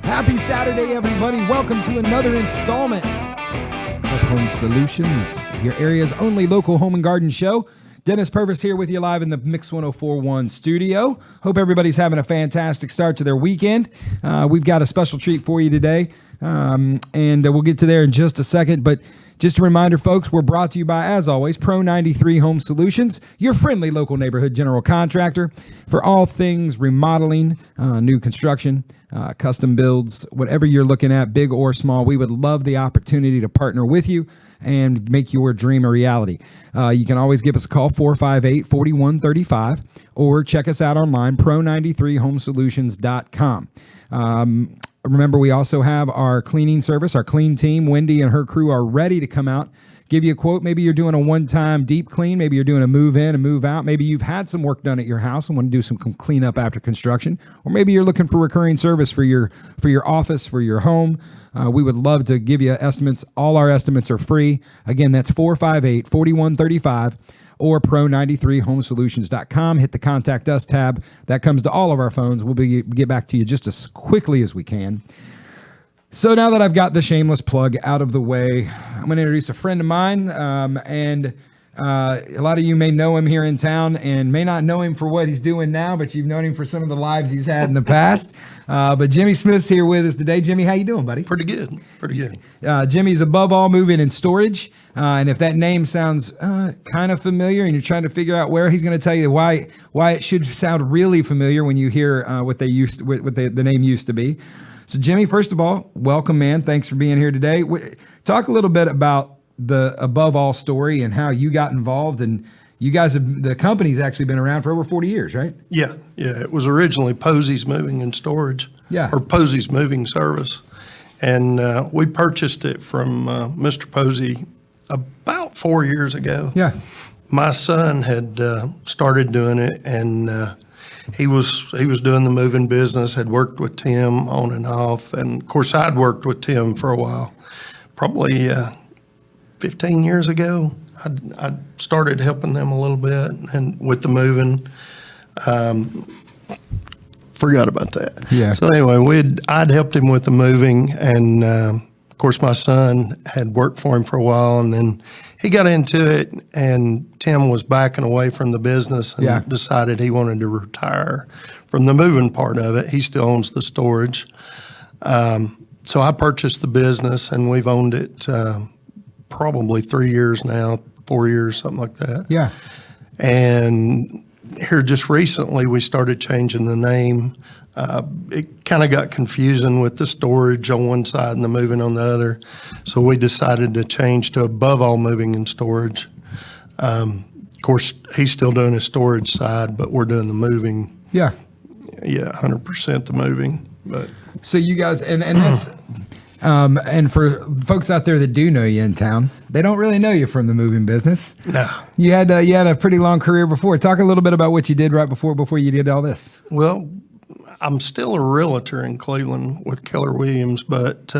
Happy Saturday, everybody. Welcome to another installment of Home Solutions, your area's only local home and garden show. Dennis Purvis here with you live in the Mix 104.1 studio. Hope everybody's having a fantastic start to their weekend. We've got a special treat for you today, and we'll get to there in just a second. But just a reminder, folks, we're brought to you by, as always, Pro 93 Home Solutions, your friendly local neighborhood general contractor for all things remodeling, new construction, custom builds, whatever you're looking at, big or small. We would love the opportunity to partner with you and make your dream a reality. You can always give us a call, 458-4135, or check us out online, pro93homesolutions.com. Remember, we also have our cleaning service. Our clean team, Wendy and her crew, are ready to come out, give you a quote. Maybe you're doing a one-time deep clean. Maybe you're doing a move in and move out. Maybe you've had some work done at your house and want to do some cleanup after construction. Or maybe you're looking for recurring service for your office, for your home. We would love to give you estimates. All our estimates are free. Again, that's 458-4135. or pro93homesolutions.com. Hit the Contact Us tab. That comes to all of our phones. We'll get back to you just as quickly as we can. So now that I've got the shameless plug out of the way, I'm going to introduce a friend of mine, and a lot of you may know him here in town and may not know him for what he's doing now, but you've known him for some of the lives he's had in the past. But Jimmy Smith's here with us today. Jimmy, how you doing, buddy? Pretty good. Jimmy's Above All Moving and Storage. And if that name sounds kind of familiar and you're trying to figure out where, he's going to tell you why it should sound really familiar when you hear what the name used to be. So, Jimmy, first of all, welcome, man. Thanks for being here today. Talk a little bit about the Above All story and how you got involved. And you guys the company's actually been around for over 40 years, right? Yeah. It was originally Posey's Moving and Storage, or Posey's Moving Service. And we purchased it from Mr. Posey about 4 years ago. Yeah. My son had started doing it, and he was doing the moving business, had worked with Tim on and off. And, of course, I'd worked with Tim for a while, probably 15 years ago. I started helping them a little bit and with the moving. Forgot about that. Yeah. So anyway, I'd helped him with the moving, and of course my son had worked for him for a while, and then he got into it, and Tim was backing away from the business and decided he wanted to retire from the moving part of it. He still owns the storage. So I purchased the business, and we've owned it probably 3 years now, 4 years, something like that. Yeah. And here just recently we started changing the name. It kind of got confusing with the storage on one side and the moving on the other. So we decided to change to Above All Moving and Storage. Of course, he's still doing his storage side, but we're doing the moving. Yeah. Yeah, 100% the moving. But so you guys, and that's, and for folks out there that do know you in town, they don't really know you from the moving business. No. You had a pretty long career before. Talk a little bit about what you did right before you did all this. Well, I'm still a realtor in Cleveland with Keller Williams, but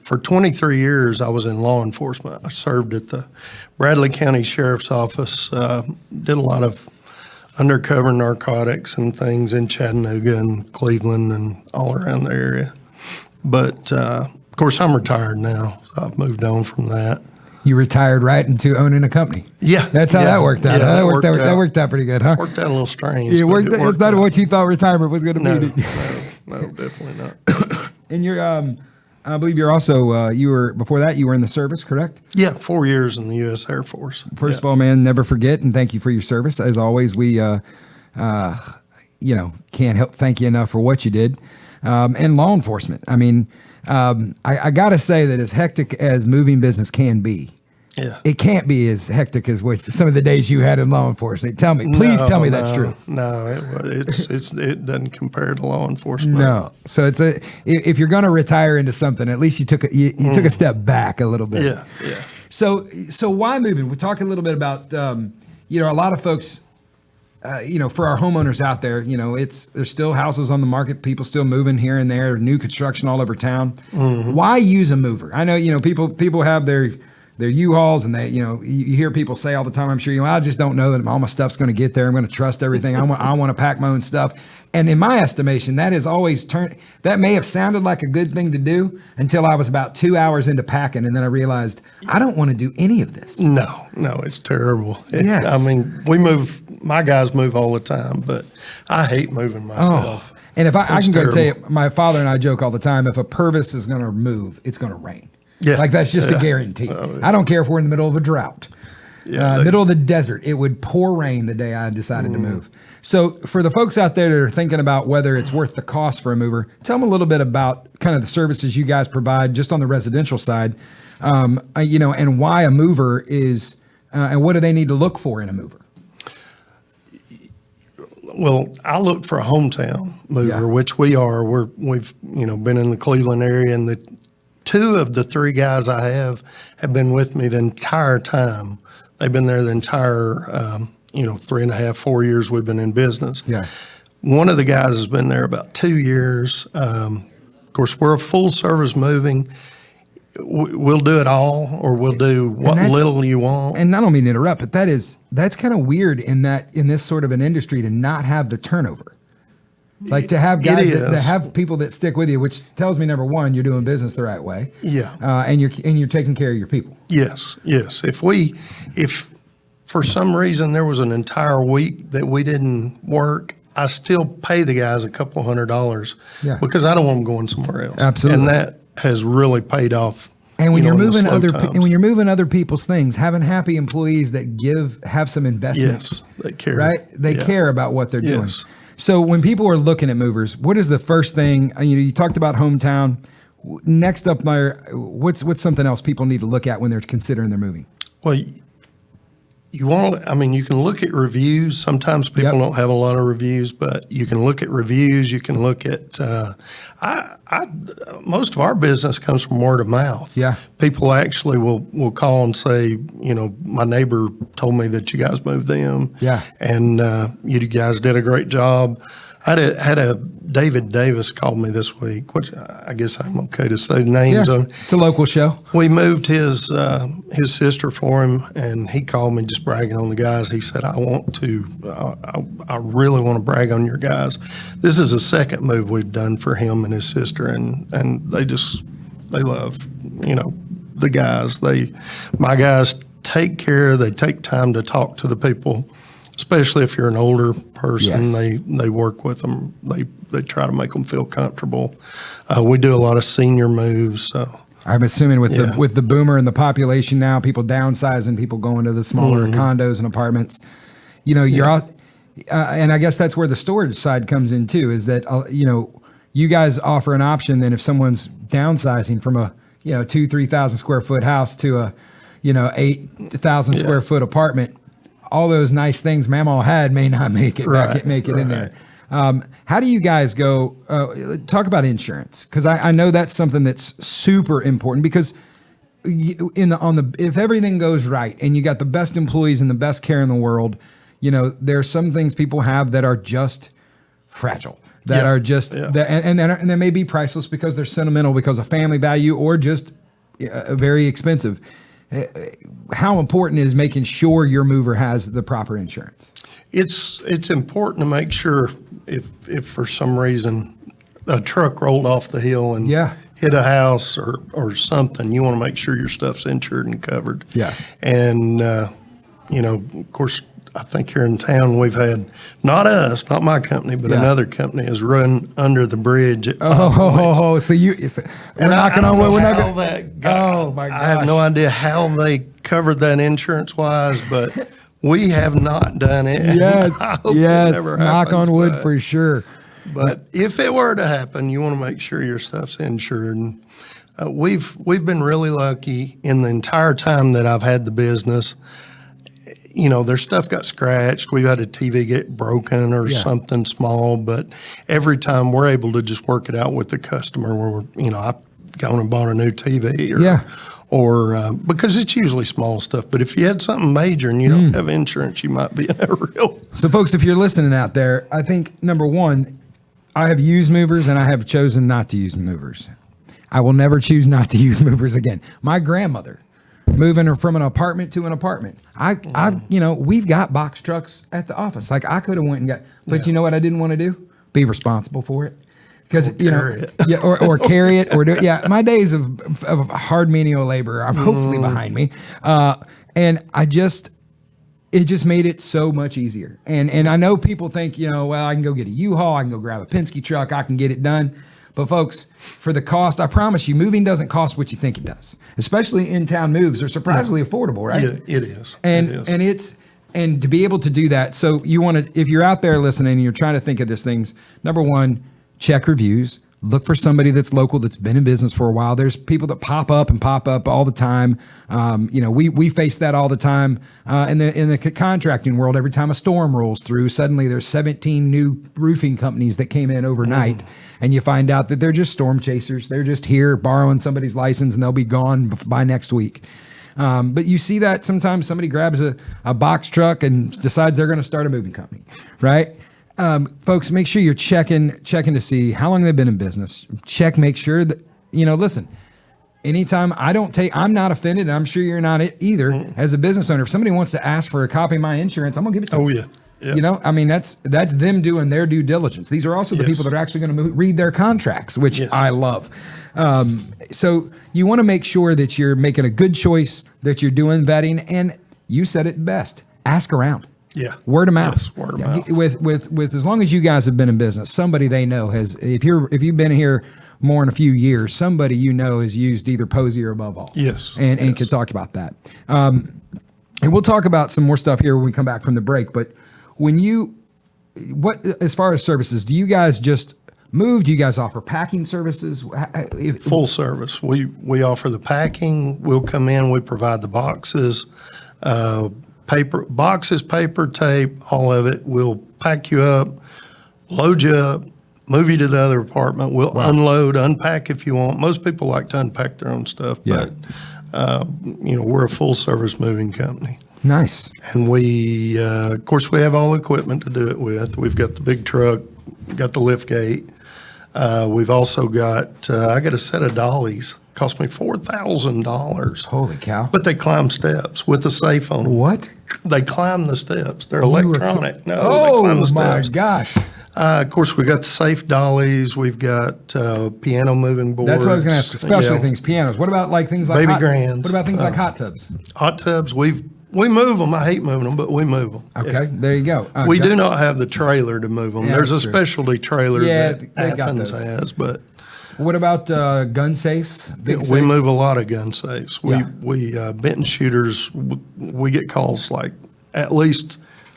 for 23 years I was in law enforcement. I served at the Bradley County Sheriff's Office, did a lot of undercover narcotics and things in Chattanooga and Cleveland and all around the area. But of course, I'm retired now. So I've moved on from that. You retired right into owning a company. Yeah. That's how that worked out. Yeah, that worked out pretty good, huh? Worked out a little strange. It's not what you thought retirement was going to be. No, definitely not. And you're, I believe you're also, before that, you were in the service, correct? Yeah, 4 years in the U.S. Air Force. First of all, man, never forget, and thank you for your service. As always, we, can't help thank you enough for what you did. And law enforcement. I mean, I got to say that as hectic as moving business can be, it can't be as hectic as what some of the days you had in law enforcement. Please tell me that's true. No, it doesn't compare to law enforcement. No. So if you're going to retire into something, at least you took a step back a little bit. Yeah. So why moving? We talk a little bit about a lot of folks. For our homeowners out there, there's still houses on the market, people still moving here and there, new construction all over town. Mm-hmm. Why use a mover? I know, people have their they're U-Hauls, and you hear people say all the time, I'm sure I just don't know that all my stuff's going to get there. I'm going to trust everything. I want to pack my own stuff. And in my estimation, that has always that may have sounded like a good thing to do until I was about 2 hours into packing. And then I realized I don't want to do any of this. No, it's terrible. Yes. I mean, my guys move all the time, but I hate moving myself. Oh. And if I can go terrible. tell you, my father and I joke all the time, if a Purvis is going to move, it's going to rain. Yeah. Like that's just a guarantee. I don't care if we're in the middle of a drought. Middle of the desert, it would pour rain the day I decided to move. So for the folks out there that are thinking about whether it's worth the cost for a mover, tell them a little bit about kind of the services you guys provide just on the residential side, and why a mover is, and what do they need to look for in a mover? Well, I look for a hometown mover, which we are. We've been in the Cleveland area, and the two of the three guys I have been with me the entire time. They've been there the entire 3.5, 4 years we've been in business. Yeah. One of the guys has been there about 2 years. Of course, we're a full service moving. We'll do it all, or we'll do what little you want. And I don't mean to interrupt, but that's kind of weird in this sort of an industry to not have the turnover. Like to have guys that have people that stick with you, which tells me, number one, you're doing business the right way. Yeah. And you're taking care of your people. Yes. If for some reason there was an entire week that we didn't work, I still pay the guys a couple $100 because I don't want them going somewhere else. Absolutely. And that has really paid off. And when you're moving other people's things, having happy employees that have some investment. Yes, they care. Right? They care about what they're doing. Yes. So when people are looking at movers, what is the first thing, you talked about hometown. Next up, what's something else people need to look at when they're considering their moving? Well, you can look at reviews. Sometimes people don't have a lot of reviews, but you can look at reviews. You can look at, most of our business comes from word of mouth. Yeah. People actually will call and say, my neighbor told me that you guys moved them. Yeah. And you guys did a great job. I had a David Davis called me this week, which I guess I'm okay to say the names of. It's a local show. We moved his sister for him, and he called me just bragging on the guys. He said, I really want to brag on your guys. This is the second move we've done for him and his sister, and they love, the guys. My guys take care, they take time to talk to the people. Especially if you're an older person, they work with them. They try to make them feel comfortable. We do a lot of senior moves. So I'm assuming with the boomer and the population now, people downsizing, people going to the smaller condos and apartments. You're all, and I guess that's where the storage side comes in too. Is that you guys offer an option. Then if someone's downsizing from a 2,000-3,000 square foot house to a 8,000 square foot apartment. All those nice things Mamaw had may not make it in there. How do you guys go? Talk about insurance, because I know that's something that's super important. Because if everything goes right and you got the best employees and the best care in the world, there's some things people have that are just fragile. That are just and they may be priceless because they're sentimental because of family value or just very expensive. How important is making sure your mover has the proper insurance? It's important to make sure if for some reason a truck rolled off the hill and hit a house or something, you want to make sure your stuff's insured and covered. Yeah. And, of course, I think here in town we've had, not my company, but another company has run under the bridge at 5 points. So we're knocking on wood. We're not going that got. Oh my gosh. I have no idea how they covered that insurance wise, but we have not done it. Yes, knock on wood for sure. But if it were to happen, you want to make sure your stuff's insured. And we've been really lucky in the entire time that I've had the business. Their stuff got scratched. We've had a TV get broken or something small, but every time we're able to just work it out with the customer where I've gone and bought a new TV or because it's usually small stuff. But if you had something major and you don't have insurance, you might be in a real. So folks, if you're listening out there, I think number one, I have used movers and I have chosen not to use movers. I will never choose not to use movers again. My grandmother moving from an apartment to an apartment. We've got box trucks at the office. Like I could have went and got, but you know what I didn't want to do? Be responsible for it. Because or carry it or do it. Yeah, my days of hard menial labor are hopefully behind me, and it just made it so much easier. And I know people think, I can go get a U-Haul, I can go grab a Penske truck, I can get it done. But folks, for the cost, I promise you, moving doesn't cost what you think it does. Especially in-town moves, they're surprisingly affordable, right? Yeah, it is. And to be able to do that, so you want to, if you're out there listening and you're trying to think of these things, number one, check reviews. Look for somebody that's local, that's been in business for a while. There's people that pop up all the time. We face that all the time in the contracting world. Every time a storm rolls through, suddenly there's 17 new roofing companies that came in overnight, and you find out that they're just storm chasers. They're just here borrowing somebody's license, and they'll be gone by next week. But you see that sometimes somebody grabs a box truck and decides they're going to start a moving company, right? Folks, make sure you're checking to see how long they've been in business. Make sure that, listen, anytime I'm not offended, and I'm sure you're not either as a business owner. If somebody wants to ask for a copy of my insurance, I'm gonna give it to them. Oh yeah. Yeah. That's them doing their due diligence. These are also the people that are actually going to read their contracts, which I love. So you want to make sure that you're making a good choice, that you're doing vetting, and you said it best, ask around. Yeah. Word of mouth. Yes, word of mouth. With as long as you guys have been in business, somebody they know has, if you've been here more than a few years, somebody has used either Posey or Above All. Yes. And can talk about that. And we'll talk about some more stuff here when we come back from the break. But as far as services, do you guys just move? Do you guys offer packing services? Full service. We offer the packing. We'll come in. We provide the boxes. Paper boxes, paper, tape, all of it. We'll pack you up, load you up, move you to the other apartment. We'll unload, unpack if you want. Most people like to unpack their own stuff, but we're a full service moving company. Nice. And we, of course, we have all the equipment to do it with. We've got the big truck, got the lift gate. We've also got, I got a set of dollies. Cost me $4,000. Holy cow. But they climb steps with a safe on them. What? They climb the steps. They're electronic. They climb the steps. My gosh. Of course, we've got the safe dollies. We've got piano moving boards. That's what I was going to ask, especially things, pianos. What about things like baby grands? What about things like hot tubs? Hot tubs, we move them. I hate moving them, but we move them. Okay, there you go. We do not have the trailer to move them. Yeah, there's a specialty trailer that Athens has, but... What about gun safes? We move a lot of gun safes. We Benton shooters, we get calls like at least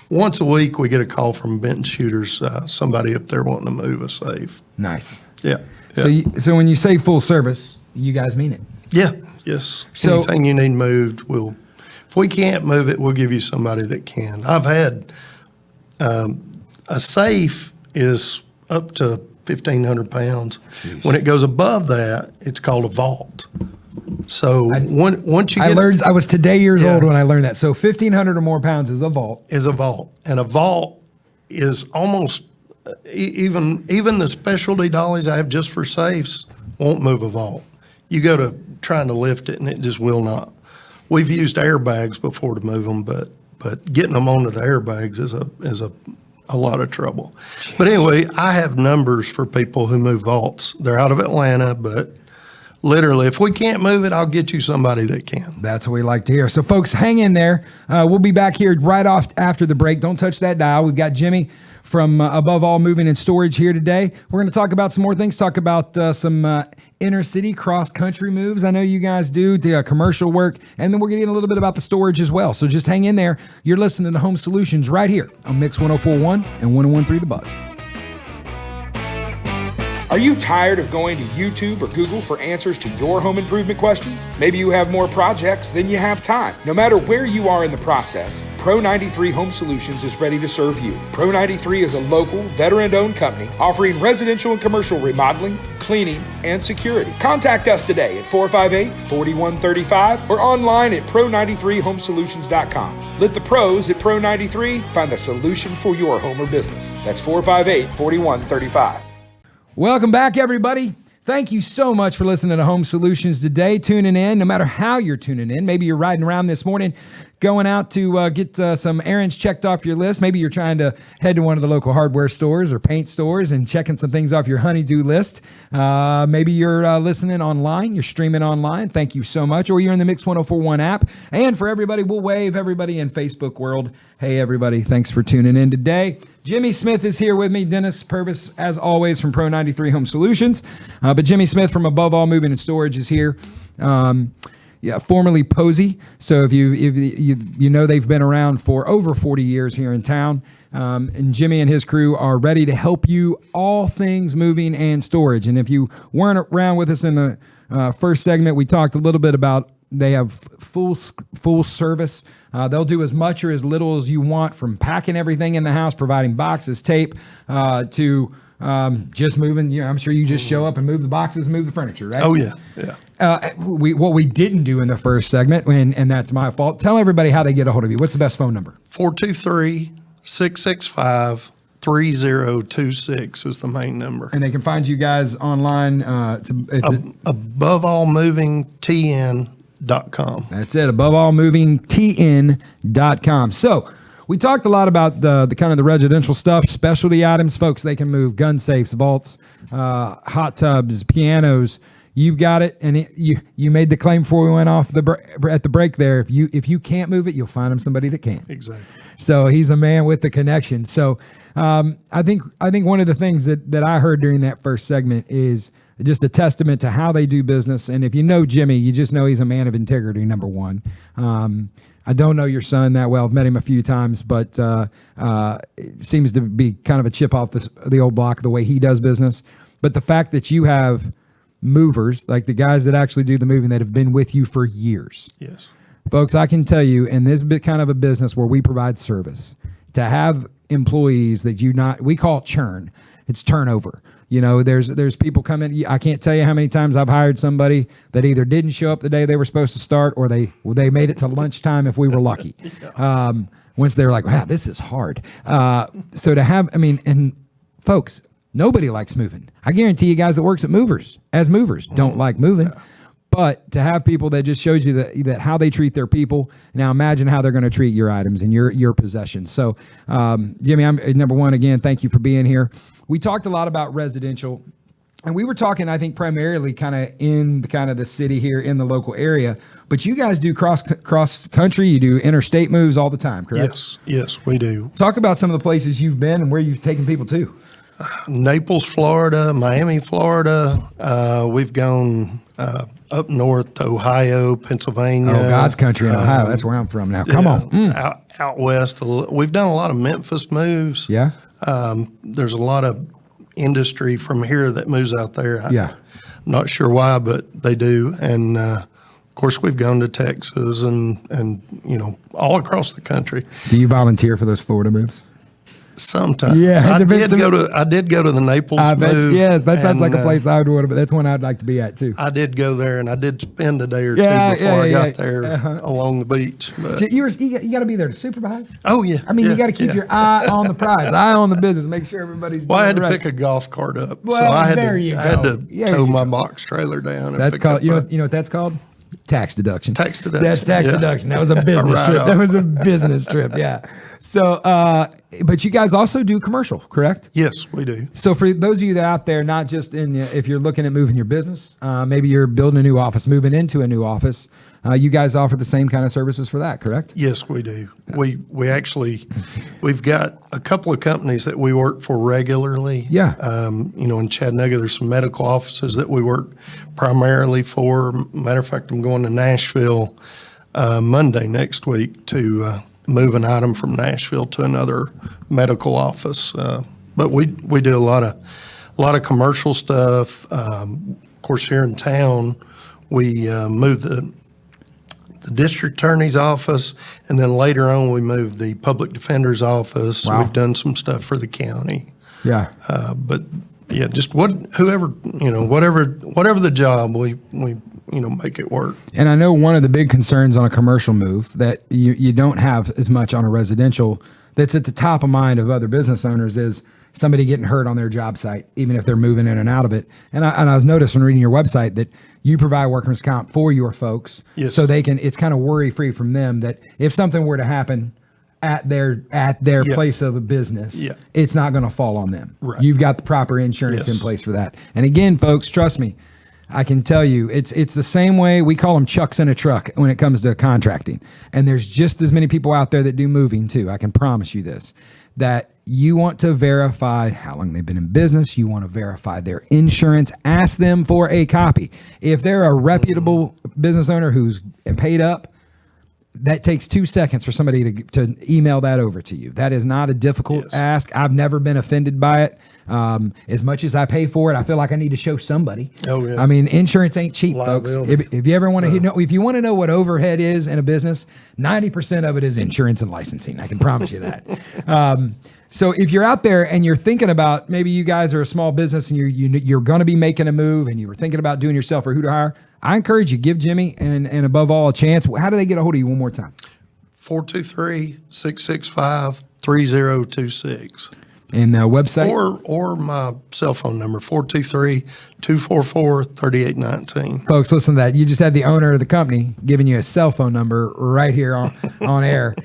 once a week we get a call from Benton shooters, somebody up there wanting to move a safe. Nice. Yeah. So when you say full service, you guys mean it? Yeah. Yes. So, anything you need moved, if we can't move it, we'll give you somebody that can. I've had a safe is up to 1,500 pounds. Jeez. When it goes above that, it's called a vault. So once you get I was today years old when I learned that. So 1,500 or more pounds is a vault. And a vault is almost even the specialty dollies I have just for safes won't move a vault. You go to trying to lift it and it just will not. We've used airbags before to move them, but getting them onto the airbags is a lot of trouble. Jeez. But anyway, I have numbers for people who move vaults. They're out of Atlanta, but literally, if we can't move it, I'll get you somebody that can. That's what we like to hear. So folks, hang in there. We'll be back here right off after the break. Don't touch that dial. We've got Jimmy from Above All Moving and Storage here today. We're going to talk about some more things, talk about some inner city cross-country moves. I know you guys do the commercial work, and then we're going to get a little bit about the storage as well. So just hang in there. You're listening to Home Solutions right here on Mix 104.1 and 101.3 The Buzz. Are you tired of going to YouTube or Google for answers to your home improvement questions? Maybe you have more projects than you have time. No matter where you are in the process, Pro93 Home Solutions is ready to serve you. Pro93 is a local, veteran-owned company offering residential and commercial remodeling, cleaning, and security. Contact us today at 458-4135 or online at pro93homesolutions.com. Let the pros at Pro93 find the solution for your home or business. That's 458-4135. Welcome back, everybody. Thank you so much for listening to Home Solutions today. Tuning in, no matter how you're tuning in. Maybe you're riding around this morning, going out to get some errands checked off your list. Maybe you're trying to head to one of the local hardware stores or paint stores and checking some things off your honey-do list. Maybe you're listening online, you're streaming online. Thank you so much. Or you're in the Mix 1041 app. And for everybody, we'll wave everybody in Facebook world. Hey, everybody, thanks for tuning in today. Jimmy Smith is here with me. Dennis Purvis, as always, from Pro 93 Home Solutions. But Jimmy Smith from Above All Moving and Storage is here. Formerly Posey. So if you know they've been around for over 40 years here in town. And Jimmy and his crew are ready to help you all things moving and storage. And if you weren't around with us in the first segment, we talked a little bit about they have full service. They'll do as much or as little as you want, from packing everything in the house, providing boxes, tape, to just moving. I'm sure you just show up and move the boxes and move the furniture, right? Oh, yeah. What we didn't do in the first segment, and that's my fault. Tell everybody how they get a hold of you. What's the best phone number? 423-665-3026 is the main number. And they can find you guys online. AboveAllMovingTN.com. That's it, AboveAllMovingTN.com. So we talked a lot about the kind of the residential stuff, specialty items. Folks, they can move gun safes, vaults, hot tubs, pianos. You've got it, and you made the claim before we went off at the break there. If you can't move it, you'll find him somebody that can. Exactly. So he's a man with the connection. So I think one of the things that I heard during that first segment is just a testament to how they do business. And if you know Jimmy, you just know he's a man of integrity, number one. I don't know your son that well. I've met him a few times, but it seems to be kind of a chip off the old block, the way he does business. But the fact that you have movers, like the guys that actually do the moving, that have been with you for years. Yes. Folks, I can tell you, in this kind of a business where we provide service, to have employees that we call it churn. It's turnover. There's people coming. I can't tell you how many times I've hired somebody that either didn't show up the day they were supposed to start, or they made it to lunchtime if we were lucky. Once they were like, wow, this is hard. So to have, and folks, nobody likes moving. I guarantee you guys that works at movers don't like moving. Yeah. But to have people that just showed you that how they treat their people, now imagine how they're going to treat your items and your possessions. So, Jimmy, I'm number one, again, thank you for being here. We talked a lot about residential, and we were talking, I think, primarily kind of in the city here in the local area. But you guys do cross country, you do interstate moves all the time, correct? Yes, we do. Talk about some of the places you've been and where you've taken people to. Naples, Florida, Miami, Florida. We've gone up north to Ohio, Pennsylvania. Oh, God's country in Ohio. That's where I'm from now. Come on. Out west. We've done a lot of Memphis moves. Yeah. There's a lot of industry from here that moves out there. Yeah. I'm not sure why, but they do. And, of course, we've gone to Texas and all across the country. Do you volunteer for those Florida moves? Sometimes. Yeah, I did go to the Naples move. Yes, that sounds like a place I would want to, but that's one I'd like to be at too. I did go there, and I did spend a day or two before I got there along the beach. But you got to be there to supervise. Oh yeah. You got to keep your eye on the prize, eye on the business, make sure everybody's. Well, I had to right. pick a golf cart up, well, so I had to tow my go. box trailer down. That's called. You know what that's called? Tax deduction. Tax deduction. That's tax deduction. That was a business trip. That was a business trip. Yeah. So, but you guys also do commercial, correct? Yes, we do. So for those of you that are out there, not just if you're looking at moving your business, maybe you're building a new office, moving into a new office, you guys offer the same kind of services for that, correct? Yes, we do. We've got a couple of companies that we work for regularly. Yeah. In Chattanooga, there's some medical offices that we work primarily for. Matter of fact, I'm going to Nashville Monday next week to move an item from Nashville to another medical office. But we do a lot of commercial stuff. Of course, here in town, we move the district attorney's office, and then later on we moved the public defender's office. Wow. We've done some stuff for the county. Yeah. But yeah, just whatever the job, we make it work. And I know one of the big concerns on a commercial move that you don't have as much on a residential, that's at the top of mind of other business owners, is somebody getting hurt on their job site, even if they're moving in and out of it. And I was noticing reading your website that you provide workman's comp for your folks, Yes. so they can. It's kind of worry free from them that if something were to happen at their place of a business, Yeah. it's not going to fall on them. Right. You've got the proper insurance Yes. in place for that. And again, folks, trust me, I can tell you, it's the same way. We call them chucks in a truck when it comes to contracting. And there's just as many people out there that do moving too. I can promise you this, that you want to verify how long they've been in business. You want to verify their insurance. Ask them for a copy. If they're a reputable business owner who's paid up, that takes 2 seconds for somebody to email that over to you. That is not a difficult Yes. ask. I've never been offended by it. As much as I pay for it, I feel like I need to show somebody. Oh, yeah. I mean, insurance ain't cheap, folks. Liability. If you ever want to know, if you want to know what overhead is in a business, 90% of it is insurance and licensing. I can promise you that. So if you're out there and you're thinking about, maybe you guys are a small business and you're going to be making a move and you were thinking about doing yourself or who to hire, I encourage you, give Jimmy and above all a chance. How do they get a hold of you one more time? 423-665-3026. And the website? Or my cell phone number, 423-244-3819. Folks, listen to that. You just had the owner of the company giving you a cell phone number right here on air.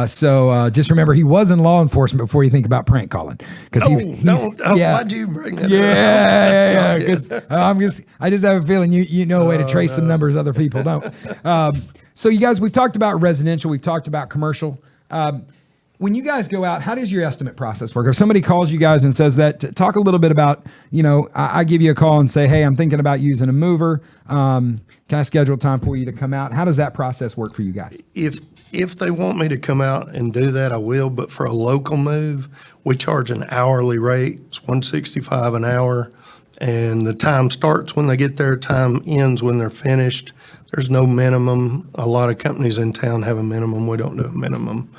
So just remember, he was in law enforcement before you think about prank calling. Why'd you bring that up? Yeah. Because I just have a feeling you know a way to trace some numbers other people don't. So you guys, we've talked about residential. We've talked about commercial. When you guys go out, how does your estimate process work? If somebody calls you guys and says that, talk a little bit about, I give you a call and say, hey, I'm thinking about using a mover. Can I schedule time for you to come out? How does that process work for you guys? If they want me to come out and do that, I will. But for a local move, we charge an hourly rate. It's $165 an hour. And the time starts when they get there, time ends when they're finished. There's no minimum. A lot of companies in town have a minimum. We don't do a minimum.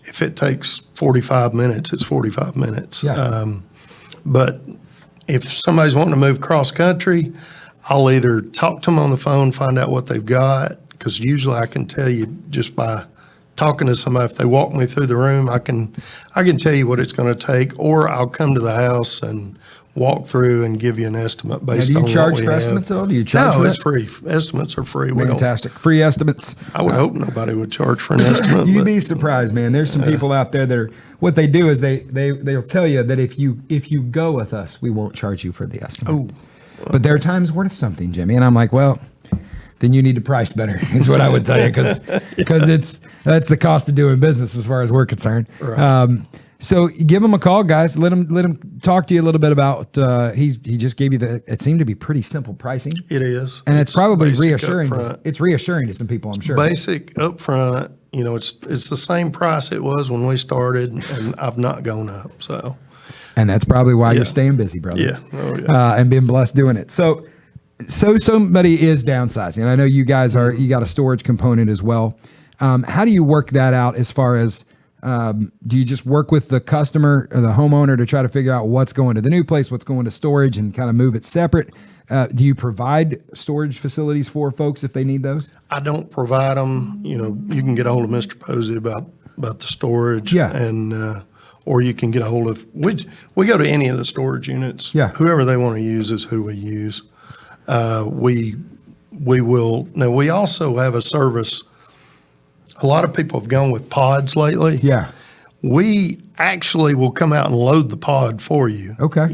If it takes 45 minutes, it's 45 minutes. Yeah. But if somebody's wanting to move cross country, I'll either talk to them on the phone, find out what they've got, because usually I can tell you just by talking to somebody. If they walk me through the room, I can tell you what it's going to take, or I'll come to the house and walk through and give you an estimate based on what we have. Do you charge for estimates at all? Do you charge for No, that? it's free. Estimates are free. Fantastic. Free estimates. I would hope nobody would charge for an estimate. You'd but be surprised, man. There's some people out there that are, what they do is they'll tell you that if you go with us, we won't charge you for the estimate. Oh. But their time's worth something, Jimmy. And I'm like, well, then you need to price better is what I would tell you, because that's the cost of doing business as far as we're concerned. Right. So give him a call, guys. Let him talk to you a little bit about. He just gave you it seemed to be pretty simple pricing. It is, and it's probably basic reassuring. upfront. It's reassuring to some people, I'm sure. Basic up front. It's the same price it was when we started, and I've not gone up. So, and that's probably why Yeah. you're staying busy, brother. Yeah. Oh, yeah. And being blessed doing it. So somebody is downsizing. I know you guys you got a storage component as well. How do you work that out as far as? Do you just work with the customer or the homeowner to try to figure out what's going to the new place, what's going to storage, and kind of move it separate? Do you provide storage facilities for folks if they need those? I don't provide them. You can get a hold of Mr. Posey about the storage. Yeah. And or you can get a hold of we go to any of the storage units. Yeah. Whoever they want to use is who we use. We will now. We also have a service. A lot of people have gone with pods lately. Yeah. We actually will come out and load the pod for you. Okay.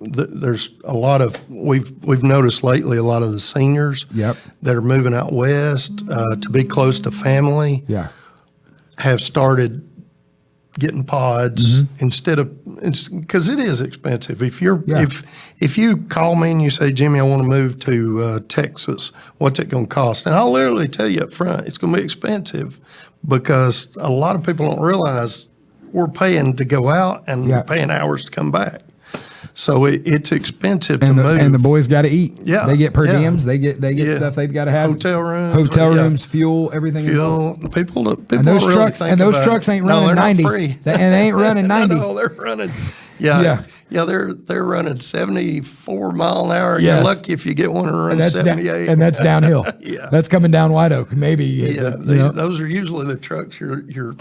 There's a lot of we've noticed lately a lot of the seniors Yep. that are moving out west to be close to family Yeah. have started getting pods instead of, because it is expensive. If you call me and you say, Jimmy, I want to move to Texas, what's it going to cost? And I'll literally tell you up front, it's going to be expensive, because a lot of people don't realize we're paying to go out and Yeah. paying hours to come back. So it's expensive to And move. the boys got to eat. Yeah, They get per yeah. diems. They get Yeah. stuff they've got to have. Hotel rooms. Hotel yeah. rooms, fuel, everything. involved. Fuel. People And those don't really trucks think and those about trucks it. ain't No, running they're not 90. free. And they ain't running 90. No, they're running. Yeah. They're running 74 mile an hour. Yes. You're lucky if you get one to run 78. And that's downhill. Yeah. That's coming down White Oak. Maybe. Those are usually the trucks you're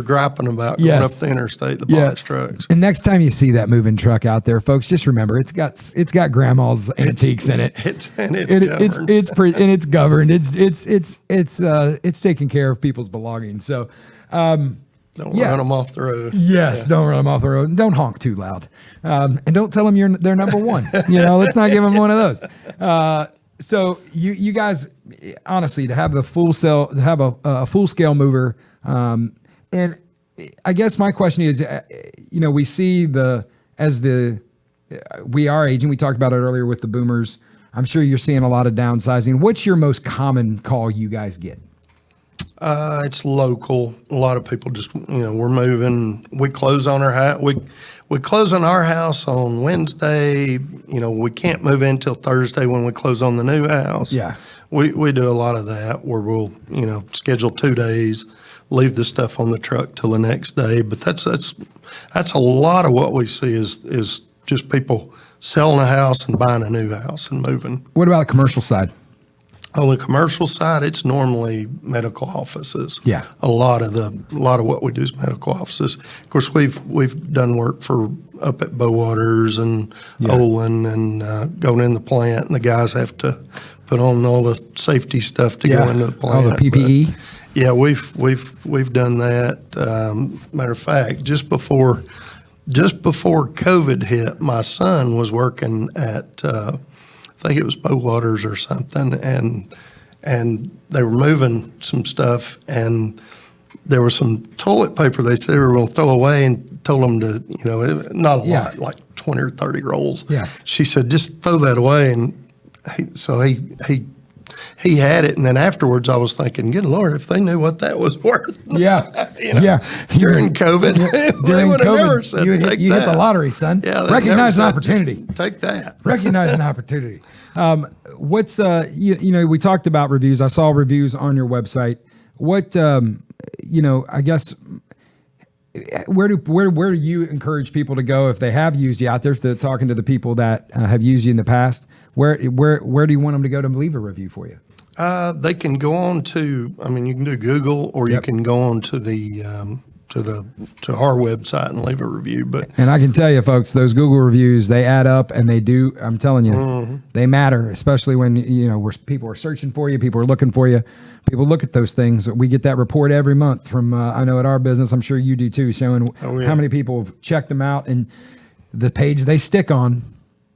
griping about going up the interstate, the box trucks. And next time you see that moving truck out there, folks, just remember it's got grandma's antiques in it. It's governed. It's governed. It's taking care of people's belongings. So don't run them off the road. Yes, don't run them off the road. And don't honk too loud. And don't tell them they're number one. Let's not give them one of those. So you guys, honestly, to have the a full scale mover, and I guess my question is, we see we are aging. We talked about it earlier with the boomers. I'm sure you're seeing a lot of downsizing. What's your most common call you guys get? It's local. A lot of people just, we're moving. We close on our house. We close on our house on Wednesday. We can't move in till Thursday when we close on the new house. Yeah. We do a lot of that where we'll, schedule 2 days, leave the stuff on the truck till the next day. But that's a lot of what we see is just people selling a house and buying a new house and moving. What about the commercial side? On the commercial side, it's normally medical offices. Yeah. A lot of what we do is medical offices. Of course, we've done work for up at Bowaters and Olin and going in the plant, and the guys have to put on all the safety stuff to go into the plant. All the PPE. But, yeah, we've done that. Matter of fact, just before COVID hit, my son was working at I think it was Bowaters or something, and they were moving some stuff, and there was some toilet paper they said they were going to throw away, and told them to, not a lot, like 20 or 30 rolls. Yeah. She said, just throw that away, and he had it, and then afterwards I was thinking, good Lord, if they knew what that was worth. Yeah. During COVID, they would have never said, you take hit the lottery, son. Yeah, recognize an opportunity. Take that. Recognize an opportunity. What's we talked about reviews. I saw reviews on your website. What I guess where do you encourage people to go if they have used you out there? If they're talking to the people that have used you in the past, where do you want them to go to leave a review for you? They can go on to, you can do Google, or you can go on to the to our website and leave a review. And I can tell you, folks, those Google reviews, they add up, and they do. I'm telling you, they matter, especially when where people are searching for you, people are looking for you. People look at those things. We get that report every month from I know at our business. I'm sure you do too, showing how many people have checked them out, and the page they stick on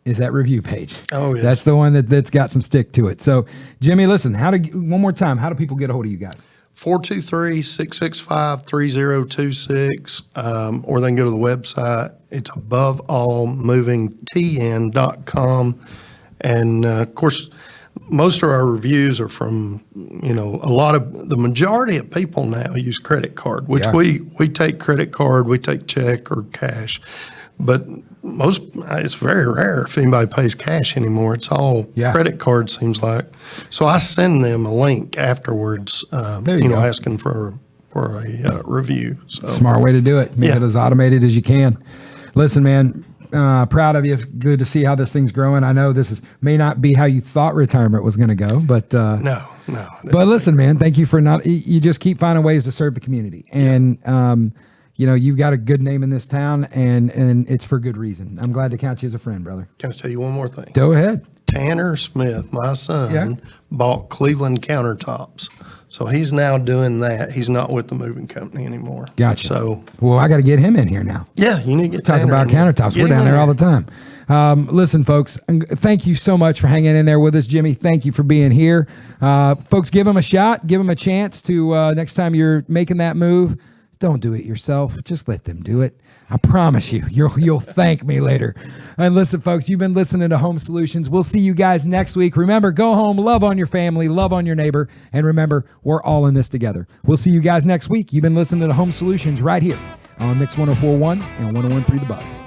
is that review page. Oh, yeah. That's the one that's got some stick to it. So, Jimmy, listen, one more time, how do people get a hold of you guys? 423-665-3026, or they can go to the website. It's aboveallmovingtn.com. And, of course, most of our reviews are from, the majority of people now use credit card, which we take credit card, we take check or cash. But it's very rare if anybody pays cash anymore. It's all credit card, seems like. So I send them a link afterwards, asking for a review. So. Smart way to do it. Make it as automated as you can. Listen, man, proud of you. Good to see how this thing's growing. I know this may not be how you thought retirement was going to go, but no. But listen, man, thank you for you just keep finding ways to serve the community. And, you've got a good name in this town, and it's for good reason. I'm glad to count you as a friend, brother. Can I tell you one more thing? Go ahead. Tanner Smith, my son, bought Cleveland Countertops. So he's now doing that. He's not with the moving company anymore. Gotcha. So, I got to get him in here now. Yeah, you need to get Talk about countertops. We're down there all the time. Listen, folks, thank you so much for hanging in there with us. Jimmy, thank you for being here. Folks, give him a shot. Give him a chance to next time you're making that move. Don't do it yourself. Just let them do it. I promise you'll thank me later. And listen, folks, you've been listening to Home Solutions. We'll see you guys next week. Remember, go home, love on your family, love on your neighbor, and remember, we're all in this together. We'll see you guys next week. You've been listening to Home Solutions right here on Mix 104.1 and 101.3 The Buzz.